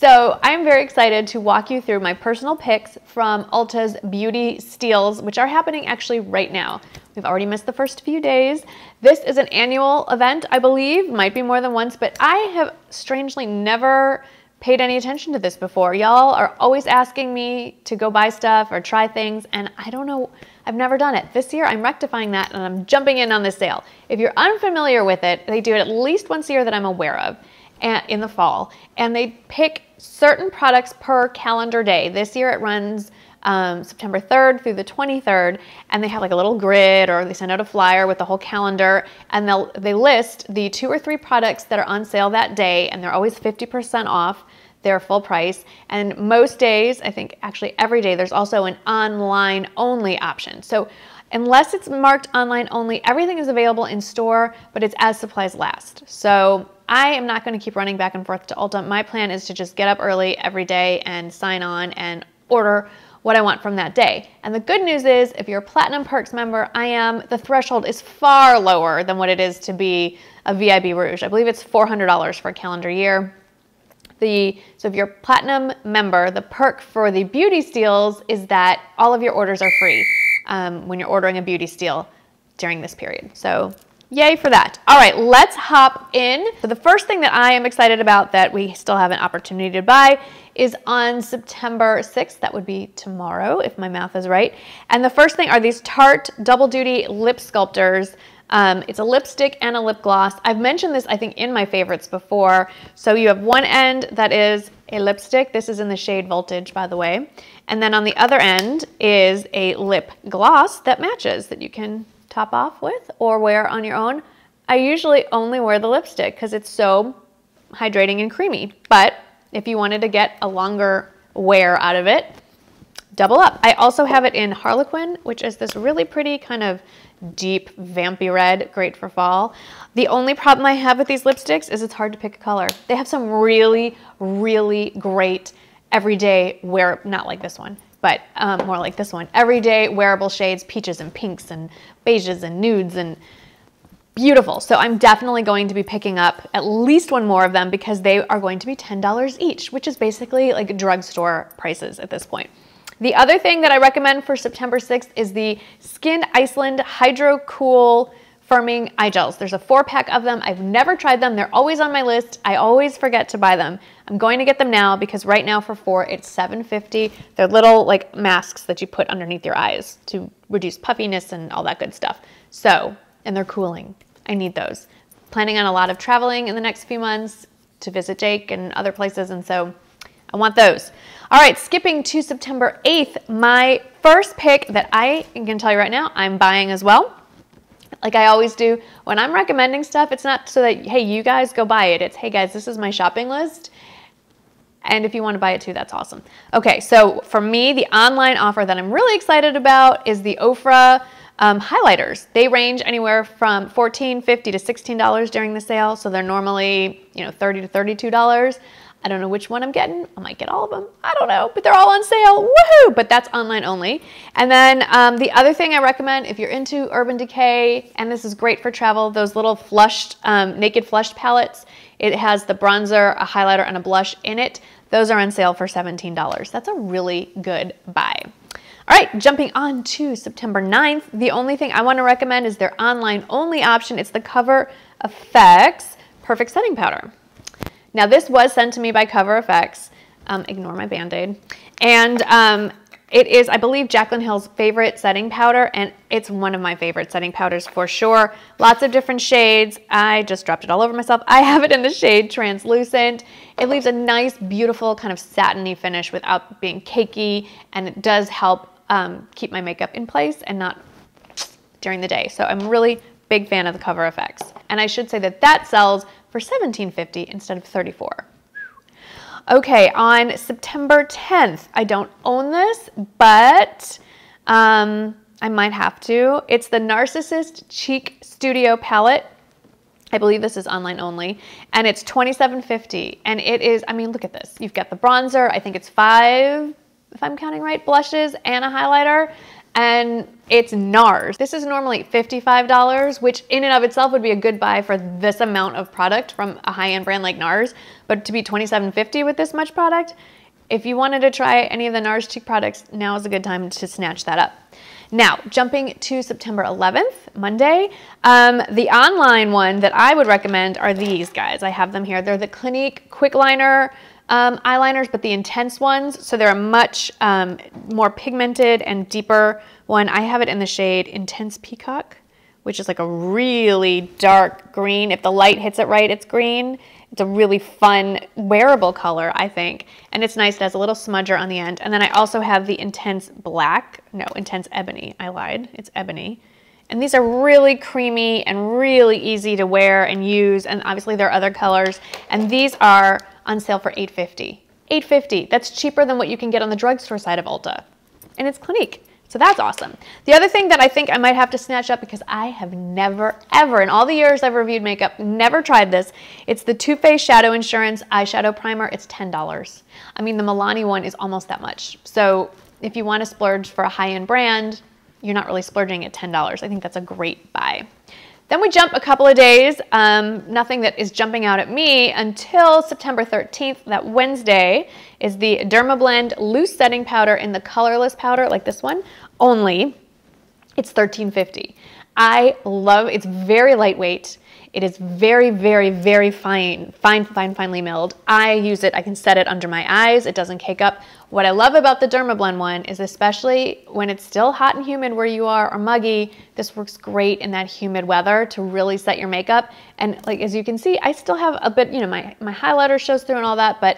So I'm very excited to walk you through my personal picks from Ulta's beauty steals, which are happening actually right now. We've already missed the first few days. This is an annual event, I believe, might be more than once, but I have strangely never paid any attention to this before. Y'all are always asking me to go buy stuff or try things, and I don't know, I've never done it. This year I'm rectifying that and I'm jumping in on this sale. If you're unfamiliar with it, they do it at least once a year that I'm aware of in the fall, and they pick certain products per calendar day. This year it runs September 3rd through the 23rd, and they have like a little grid, or they send out a flyer with the whole calendar, and they list the 2 or 3 products that are on sale that day, and they're always 50% off their full price. And most days, I think actually every day, there's also an online only option. So unless it's marked online only, everything is available in store, but it's as supplies last. So I am not going to keep running back and forth to Ulta. My plan is to just get up early every day and sign on and order what I want from that day. And the good news is, if you're a Platinum Perks member, the threshold is far lower than what it is to be a VIB Rouge. I believe it's $400 for a calendar year. So if you're a Platinum member, the perk for the beauty steals is that all of your orders are free when you're ordering a beauty steal during this period. So yay for that. All right, let's hop in. So the first thing that I am excited about that we still have an opportunity to buy is on September 6th. That would be tomorrow, if my math is right. And the first thing are these Tarte Double Duty Lip Sculptors. It's a lipstick and a lip gloss. I've mentioned this, I think, in my favorites before. So you have one end that is a lipstick. This is in the shade Voltage, by the way. And then on the other end is a lip gloss that matches, that you can top off with or wear on your own. I usually only wear the lipstick because it's so hydrating and creamy. But if you wanted to get a longer wear out of it, double up. I also have it in Harlequin, which is this really pretty kind of deep vampy red, great for fall. The only problem I have with these lipsticks is it's hard to pick a color. They have some really, really great everyday wear, not like this one, but more like this one, everyday wearable shades, peaches and pinks and beiges and nudes, and beautiful. So I'm definitely going to be picking up at least one more of them because they are going to be $10 each, which is basically like drugstore prices at this point. The other thing that I recommend for September 6th is the Skin Iceland Hydro Cool Firming Eye Gels. There's a 4-pack of them. I've never tried them. They're always on my list. I always forget to buy them. I'm going to get them now because right now for 4, it's $7.50. They're little like masks that you put underneath your eyes to reduce puffiness and all that good stuff. So, and they're cooling. I need those. Planning on a lot of traveling in the next few months to visit Jake and other places, and so I want those. All right, skipping to September 8th, my first pick that I can tell you right now, I'm buying as well. Like I always do, when I'm recommending stuff, it's not so that, hey, you guys go buy it. It's, hey guys, this is my shopping list. And if you want to buy it too, that's awesome. Okay, so for me, the online offer that I'm really excited about is the Ofra highlighters. They range anywhere from $14.50 to $16 during the sale. So they're normally, $30 to $32. I don't know which one I'm getting. I might get all of them. I don't know, but they're all on sale. Woohoo! But that's online only. And then the other thing I recommend, if you're into Urban Decay, and this is great for travel, those little flushed, naked flushed palettes. It has the bronzer, a highlighter, and a blush in it. Those are on sale for $17. That's a really good buy. All right, jumping on to September 9th, the only thing I want to recommend is their online only option. It's the Cover FX Perfect Setting Powder. Now this was sent to me by Cover FX, ignore my Band-Aid, and it is, I believe, Jaclyn Hill's favorite setting powder, and it's one of my favorite setting powders for sure. Lots of different shades. I just dropped it all over myself. I have it in the shade Translucent. It leaves a nice, beautiful kind of satiny finish without being cakey, and it does help keep my makeup in place and not during the day. So I'm really big fan of the Cover FX. And I should say that that sells for $17.50 instead of $34. Okay, on September 10th, I don't own this, but I might have to. It's the Narcissist Cheek Studio Palette. I believe this is online only, and it's $27.50. And it is, I mean, look at this. You've got the bronzer, I think it's 5, if I'm counting right, blushes and a highlighter. And it's NARS. This is normally $55, which in and of itself would be a good buy for this amount of product from a high-end brand like NARS, but to be $27.50 with this much product, if you wanted to try any of the NARS cheek products, now is a good time to snatch that up. Now, jumping to September 11th, Monday, the online one that I would recommend are these guys. I have them here. They're the Clinique Quick Liner eyeliners, but the intense ones. So they're a much more pigmented and deeper one. I have it in the shade Intense Peacock, which is like a really dark green. If the light hits it right, it's green. It's a really fun, wearable color, I think. And it's nice. It has a little smudger on the end. And then I also have the Intense Ebony. I lied. It's Ebony. And these are really creamy and really easy to wear and use. And obviously there are other colors. And these are on sale for $8.50. $8.50. That's cheaper than what you can get on the drugstore side of Ulta. And it's Clinique. So that's awesome. The other thing that I think I might have to snatch up, because I have never, ever, in all the years I've reviewed makeup, never tried this. It's the Too Faced Shadow Insurance Eyeshadow Primer. It's $10. I mean, the Milani one is almost that much. So if you want to splurge for a high-end brand, you're not really splurging at $10. I think that's a great buy. Then we jump a couple of days, nothing that is jumping out at me until September 13th. That Wednesday is the Dermablend Loose Setting Powder in the colorless powder, like this one, only. It's $13.50. I love, it's very lightweight. It is very, very, very finely milled. I use it, I can set it under my eyes. It doesn't cake up. What I love about the Dermablend one is, especially when it's still hot and humid where you are or muggy, this works great in that humid weather to really set your makeup. And like, as you can see, I still have a bit, you know, my highlighter shows through and all that, but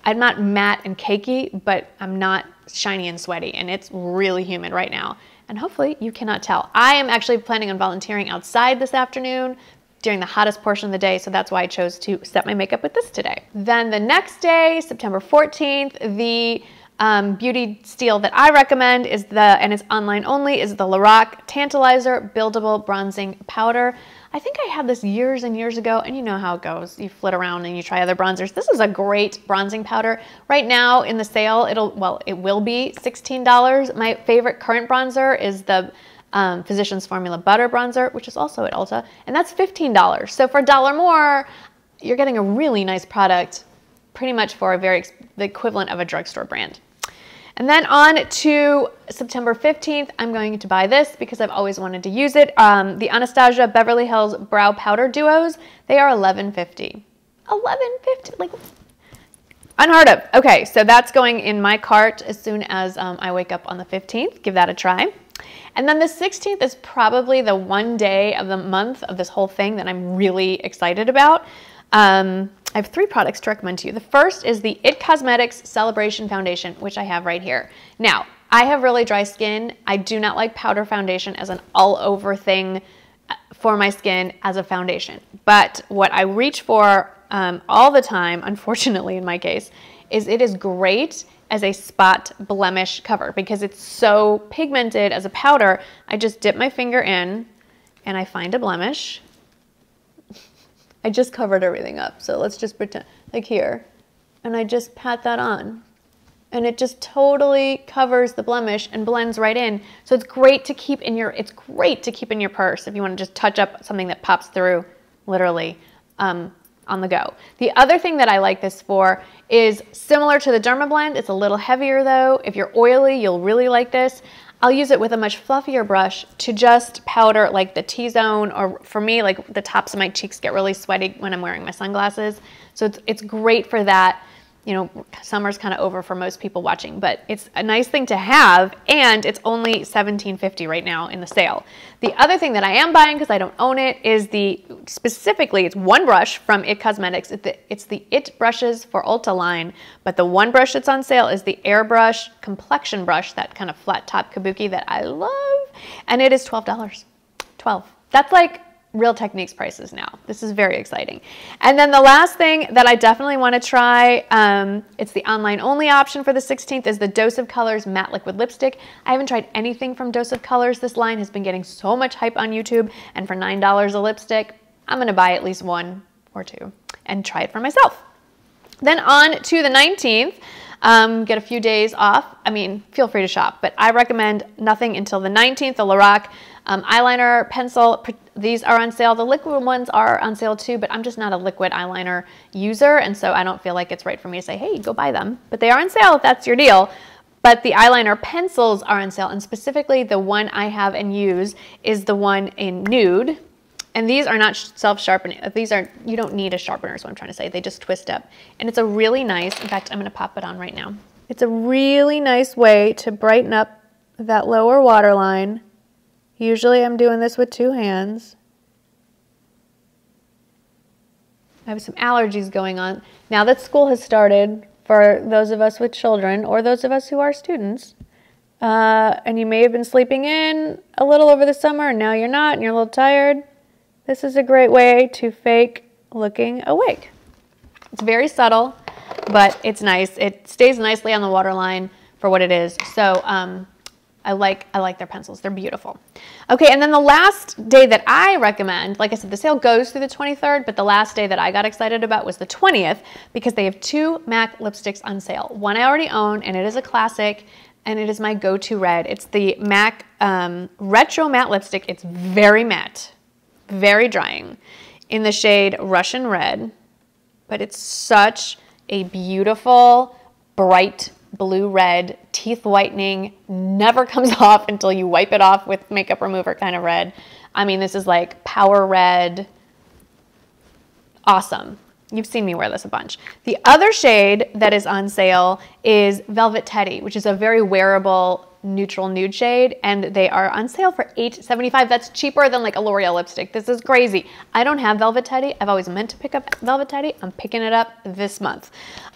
I'm not matte and cakey, but I'm not shiny and sweaty, and it's really humid right now. And hopefully you cannot tell. I am actually planning on volunteering outside this afternoon during the hottest portion of the day, so that's why I chose to set my makeup with this today. Then the next day, September 14th, the beauty steal that I recommend is and it's online only, is the Lorac Tantalizer Buildable Bronzing Powder. I think I had this years and years ago, and you know how it goes. You flit around and you try other bronzers. This is a great bronzing powder. Right now in the sale, it will be $16. My favorite current bronzer is the Physicians Formula Butter Bronzer, which is also at Ulta, and that's $15. So for $1 more, you're getting a really nice product, pretty much for the equivalent of a drugstore brand. And then on to September 15th, I'm going to buy this because I've always wanted to use it. The Anastasia Beverly Hills Brow Powder Duos, they are $11.50. $11.50, like unheard of. Okay, so that's going in my cart as soon as I wake up on the 15th. Give that a try. And then the 16th is probably the one day of the month of this whole thing that I'm really excited about. I have 3 products to recommend to you. The first is the IT Cosmetics Celebration Foundation, which I have right here. Now, I have really dry skin. I do not like powder foundation as an all-over thing for my skin as a foundation. But what I reach for all the time, unfortunately in my case, is it is great as a spot blemish cover because it's so pigmented as a powder. I just dip my finger in and I find a blemish. I just covered everything up, so let's just pretend, like here, and I just pat that on, and it just totally covers the blemish and blends right in. So it's great to keep in your, purse if you want to just touch up something that pops through, literally, on the go. The other thing that I like this for is similar to the Dermablend. It's a little heavier though. If you're oily, you'll really like this. I'll use it with a much fluffier brush to just powder like the T-zone, or for me, like the tops of my cheeks get really sweaty when I'm wearing my sunglasses. So it's great for that. You know, summer's kind of over for most people watching, but it's a nice thing to have, and it's only $17.50 right now in the sale. The other thing that I am buying, because I don't own it, is specifically, it's one brush from IT Cosmetics. It's the IT Brushes for Ulta line, but the one brush that's on sale is the Airbrush Complexion Brush, that kind of flat top kabuki that I love, and it is $12. $12. That's like Real Techniques prices now. This is very exciting. And then the last thing that I definitely want to try, it's the online only option for the 16th, is the Dose of Colors Matte Liquid Lipstick. I haven't tried anything from Dose of Colors. This line has been getting so much hype on YouTube, and for $9 a lipstick, I'm going to buy at least 1 or 2 and try it for myself. Then on to the 19th, get a few days off. I mean, feel free to shop, but I recommend nothing until the 19th. The Lorac eyeliner, pencil, these are on sale. The liquid ones are on sale too, but I'm just not a liquid eyeliner user, and so I don't feel like it's right for me to say, hey, go buy them. But they are on sale if that's your deal. But the eyeliner pencils are on sale, and specifically the one I have and use is the one in nude. And these are not self-sharpening. You don't need a sharpener is what I'm trying to say. They just twist up. And it's a really nice, in fact, I'm gonna pop it on right now. It's a really nice way to brighten up that lower waterline. Usually I'm doing this with 2 hands. I have some allergies going on. Now that school has started, for those of us with children or those of us who are students, and you may have been sleeping in a little over the summer and now you're not and you're a little tired, this is a great way to fake looking awake. It's very subtle, but it's nice. It stays nicely on the waterline for what it is. So I like their pencils. They're beautiful. Okay, and then the last day that I recommend, like I said, the sale goes through the 23rd, but the last day that I got excited about was the 20th because they have 2 MAC lipsticks on sale. One I already own, and it is a classic, and it is my go-to red. It's the MAC Retro Matte Lipstick. It's very matte, very drying, in the shade Russian Red, but it's such a beautiful, bright blue red, teeth whitening, never comes off until you wipe it off with makeup remover kind of red. I mean, this is like power red. Awesome. You've seen me wear this a bunch. The other shade that is on sale is Velvet Teddy, which is a very wearable neutral nude shade, and they are on sale for $8.75. That's cheaper than like a L'Oreal lipstick. This is crazy. I don't have Velvet Teddy. I've always meant to pick up Velvet Teddy. I'm picking it up this month.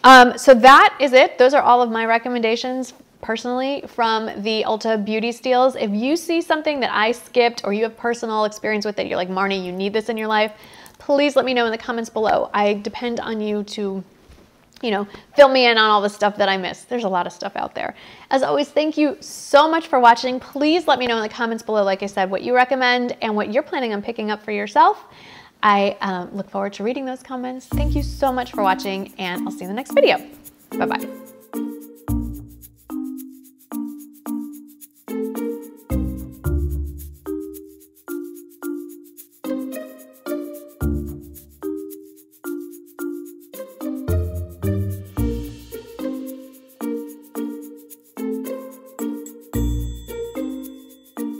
So that is it. Those are all of my recommendations personally from the Ulta Beauty Steals. If you see something that I skipped or you have personal experience with it, you're like, Marnie, you need this in your life, please let me know in the comments below. I depend on you to, you know, fill me in on all the stuff that I missed. There's a lot of stuff out there. As always, thank you so much for watching. Please let me know in the comments below, like I said, what you recommend and what you're planning on picking up for yourself. I look forward to reading those comments. Thank you so much for watching, and I'll see you in the next video. Bye-bye.